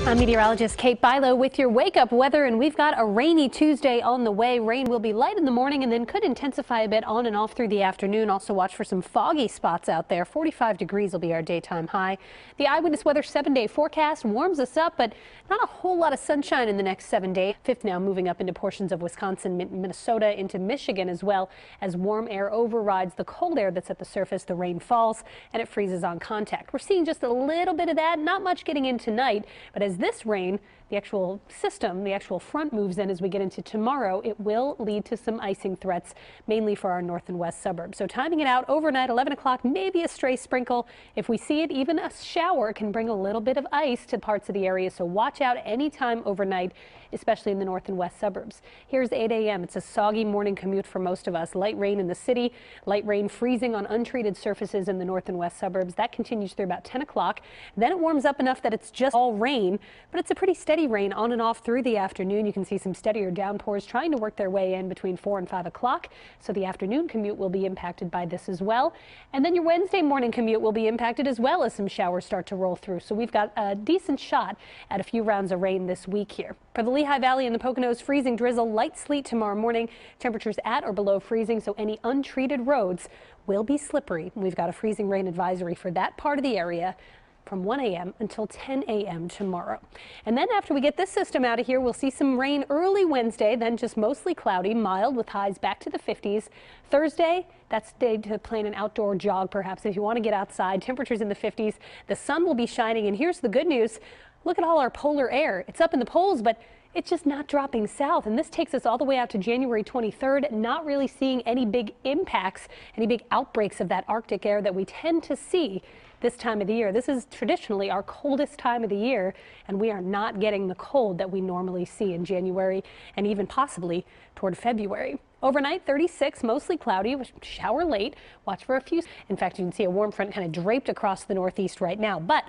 I'm meteorologist Kate Bilo with your wake-up weather, and we've got a rainy Tuesday on the way. Rain will be light in the morning and then could intensify a bit on and off through the afternoon. Also watch for some foggy spots out there. 45 degrees will be our daytime high. The Eyewitness Weather 7-day forecast warms us up, but not a whole lot of sunshine in the next 7 days. Fifth now moving up into portions of Wisconsin, Minnesota, into Michigan as well. As warm air overrides the cold air that's at the surface, the rain falls and it freezes on contact. We're seeing just a little bit of that, not much getting in tonight, but as this rain, the actual system, the actual front moves in as we get into tomorrow, it will lead to some icing threats, mainly for our north and west suburbs. So timing it out overnight, 11 o'clock, maybe a stray sprinkle. If we see it, even a shower can bring a little bit of ice to parts of the area. So watch out anytime overnight, especially in the north and west suburbs. Here's 8 a.m. It's a soggy morning commute for most of us. Light rain in the city, light rain freezing on untreated surfaces in the north and west suburbs. That continues through about 10 o'clock. Then it warms up enough that it's just all rain, but it's a pretty steady rain on and off through the afternoon. You can see some steadier downpours trying to work their way in between 4 and 5 o'clock. So the afternoon commute will be impacted by this as well. And then your Wednesday morning commute will be impacted as well as some showers start to roll through. So we've got a decent shot at a few rounds of rain this week here. For the Lehigh Valley and the Poconos, freezing drizzle, light sleet tomorrow morning. Temperatures at or below freezing, so any untreated roads will be slippery. We've got a freezing rain advisory for that part of the area from 1 a.m. until 10 a.m. tomorrow. And then after we get this system out of here, we'll see some rain early Wednesday, then just mostly cloudy, mild with highs back to the 50s. Thursday, that's day to plan an outdoor jog, perhaps if you want to get outside. Temperatures in the 50s. The sun will be shining, and here's the good news. Look at all our polar air. It's up in the poles, but it's just not dropping south, and this takes us all the way out to January 23rd, not really seeing any big impacts, any big outbreaks of that Arctic air that we tend to see this time of the year. This is traditionally our coldest time of the year, and we are not getting the cold that we normally see in January and even possibly toward February. Overnight, 36, mostly cloudy, shower late. Watch for a few. In fact, you can see a warm front kind of draped across the northeast right now, but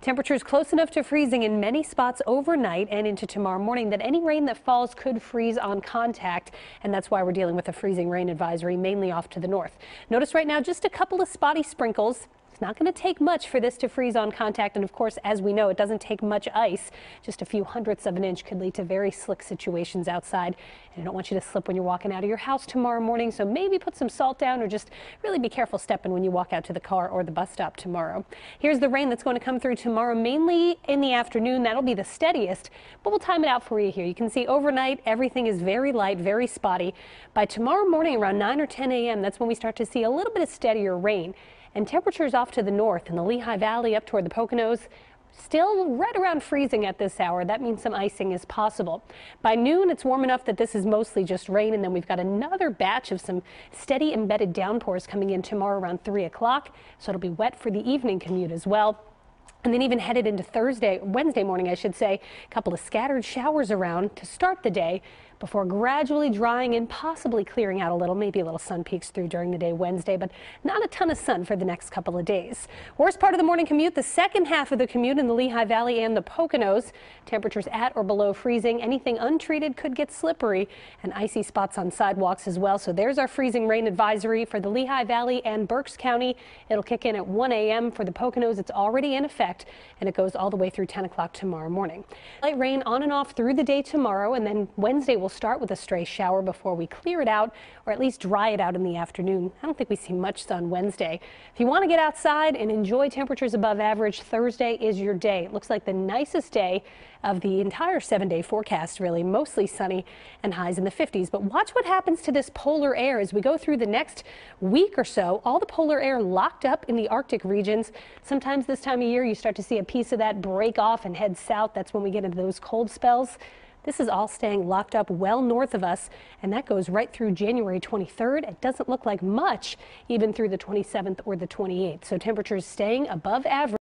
temperatures close enough to freezing in many spots overnight and into tomorrow morning that any rain that falls could freeze on contact, and that's why we're dealing with a freezing rain advisory mainly off to the north. Notice right now just a couple of spotty sprinkles. It's not going to take much for this to freeze on contact, and of course, as we know, it doesn't take much ice. Just a few hundredths of an inch could lead to very slick situations outside, and I don't want you to slip when you're walking out of your house tomorrow morning, so maybe put some salt down or just really be careful stepping when you walk out to the car or the bus stop tomorrow. Here's the rain that's going to come through tomorrow, mainly in the afternoon. That'll be the steadiest, but we'll time it out for you here. You can see overnight everything is very light, very spotty. By tomorrow morning around 9 or 10 a.m., that's when we start to see a little bit of steadier rain. And temperatures off to the north in the Lehigh Valley up toward the Poconos still right around freezing at this hour. That means some icing is possible. By noon, it's warm enough that this is mostly just rain, and then we've got another batch of some steady embedded downpours coming in tomorrow around 3 o'clock. So it'll be wet for the evening commute as well. And then even headed into Wednesday morning, I should say, a couple of scattered showers around to start the day before gradually drying and possibly clearing out a little. Maybe a little sun peeks through during the day Wednesday, but not a ton of sun for the next couple of days. Worst part of the morning commute, the second half of the commute in the Lehigh Valley and the Poconos. Temperatures at or below freezing. Anything untreated could get slippery, and icy spots on sidewalks as well. So there's our freezing rain advisory for the Lehigh Valley and Berks County. It'll kick in at 1 a.m. for the Poconos. It's already in effect, and it goes all the way through 10 o'clock tomorrow morning. Light rain on and off through the day tomorrow, and then Wednesday will start with a stray shower before we clear it out, or at least dry it out in the afternoon. I don't think we see much sun Wednesday. If you want to get outside and enjoy temperatures above average, Thursday is your day. It looks like the nicest day of the entire 7-day forecast, really. Mostly sunny and highs in the 50s. But watch what happens to this polar air as we go through the next week or so. All the polar air locked up in the Arctic regions. Sometimes this time of year you start to see a piece of that break off and head south. That's when we get into those cold spells. This is all staying locked up well north of us, and that goes right through January 23rd. It doesn't look like much even through the 27th or the 28th. So temperatures staying above average.